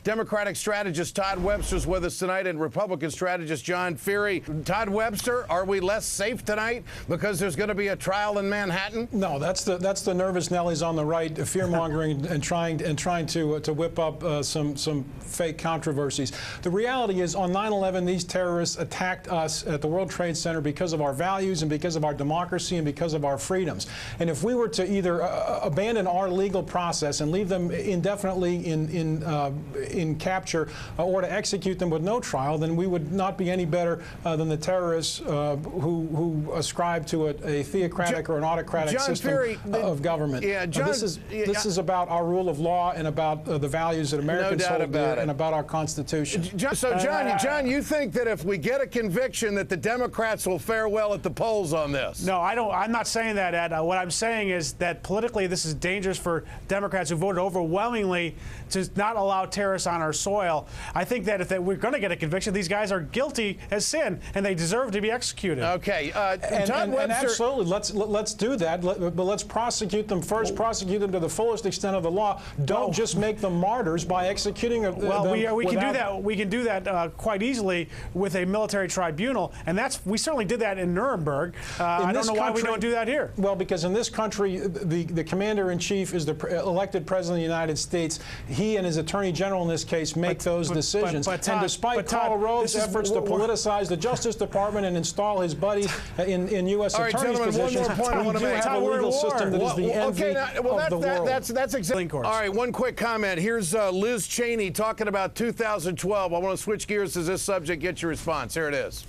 Democratic strategist Todd Webster's with us tonight, and Republican strategist John Feary. Todd Webster, are we less safe tonight because there's going to be a trial in Manhattan? No, that's the nervous Nellies on the right, fear-mongering and trying to whip up some fake controversies. The reality is, on 9/11, these terrorists attacked us at the World Trade Center because of our values and because of our democracy and because of our freedoms. And if we were to either abandon our legal process and leave them indefinitely in capture or to execute them with no trial, then we would not be any better than the terrorists who ascribe to a theocratic or an autocratic system of government. Yeah, John, this is about our rule of law and about the values that Americans hold dear and about our Constitution. John, you think that if we get a conviction that the Democrats will fare well at the polls on this? No, I don't. I'm not saying that, Ed. What I'm saying is that politically this is dangerous for Democrats who voted overwhelmingly to not allow terrorists on our soil. I think that if we're going to get a conviction, these guys are guilty as sin, and they deserve to be executed. Okay. And absolutely, let's do that. But let's prosecute them first. Prosecute them to the fullest extent of the law. Don't just make them martyrs by executing them. Well, we can do that. We can do that quite easily with a military tribunal, and we certainly did that in Nuremberg. I don't know why we don't do that here. Well, because in this country, the commander-in-chief is the elected president of the United States. He and his attorney general in this case make those decisions. Todd, and despite Karl Rove's efforts to politicize the Justice Department and install his buddies in U.S. attorneys' positions, we do have a legal system that is the envy of the world. That's exactly. All right, one quick comment. Here's Liz Cheney talking about 2012. I want to switch gears to this subject. Get your response. Here it is.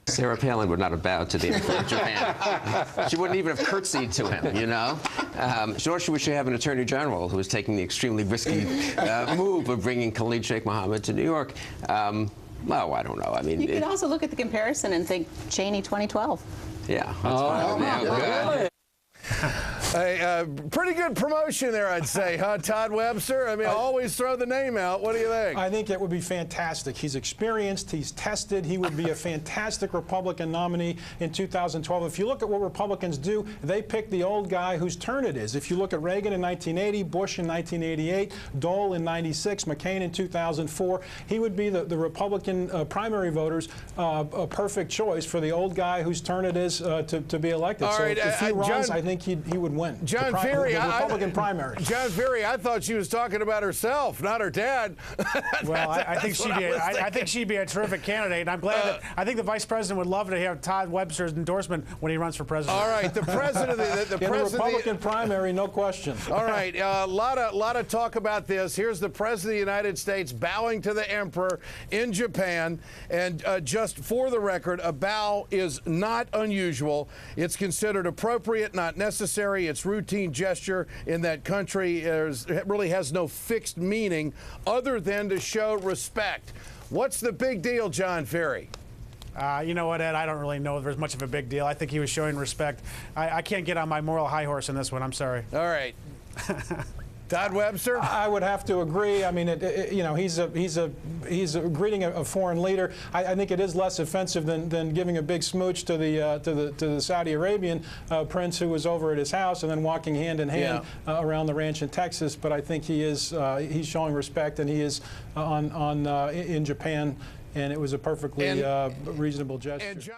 Sarah Palin would not have bowed to the Emperor of Japan. She wouldn't even have curtsied to him, you know? Nor should we have an attorney general who is taking the extremely risky move of bringing Khalid Sheikh Mohammed to New York. Well, I don't know. I mean, you could also look at the comparison and think Cheney 2012. Yeah, that's fine. Yeah, pretty good promotion there, I'd say, huh, Todd Webster? I mean, always throw the name out. What do you think? I think it would be fantastic. He's experienced. He's tested. He would be a fantastic Republican nominee in 2012. If you look at what Republicans do, they pick the old guy whose turn it is. If you look at Reagan in 1980, Bush in 1988, Dole in 96, McCain in 2004, he would be the Republican primary voters' a perfect choice for the old guy whose turn it is to be elected. All right, if he runs, I think he would win. John Feary, the Republican primary. John Feary, I thought she was talking about herself, not her dad. Well, I think she'd be a terrific candidate, and I'm glad that I think the vice president would love to have Todd Webster's endorsement when he runs for president. All right, the president of the Republican primary, no question. All right, a lot of talk about this. Here's the president of the United States bowing to the emperor in Japan, and just for the record, a bow is not unusual. It's considered appropriate, not necessary. It's routine gesture in that country. It really has no fixed meaning other than to show respect. What's the big deal, John Feary? You know what, Ed? I don't really know if there's much of a big deal. I think he was showing respect. I can't get on my moral high horse in this one. I'm sorry. All right. Todd Webster? I would have to agree. I mean, you know, he's greeting a foreign leader. I think it is less offensive than giving a big smooch to the Saudi Arabian prince who was over at his house and then walking hand in hand around the ranch in Texas. But I think he's showing respect, and he is in Japan, and it was a perfectly reasonable gesture.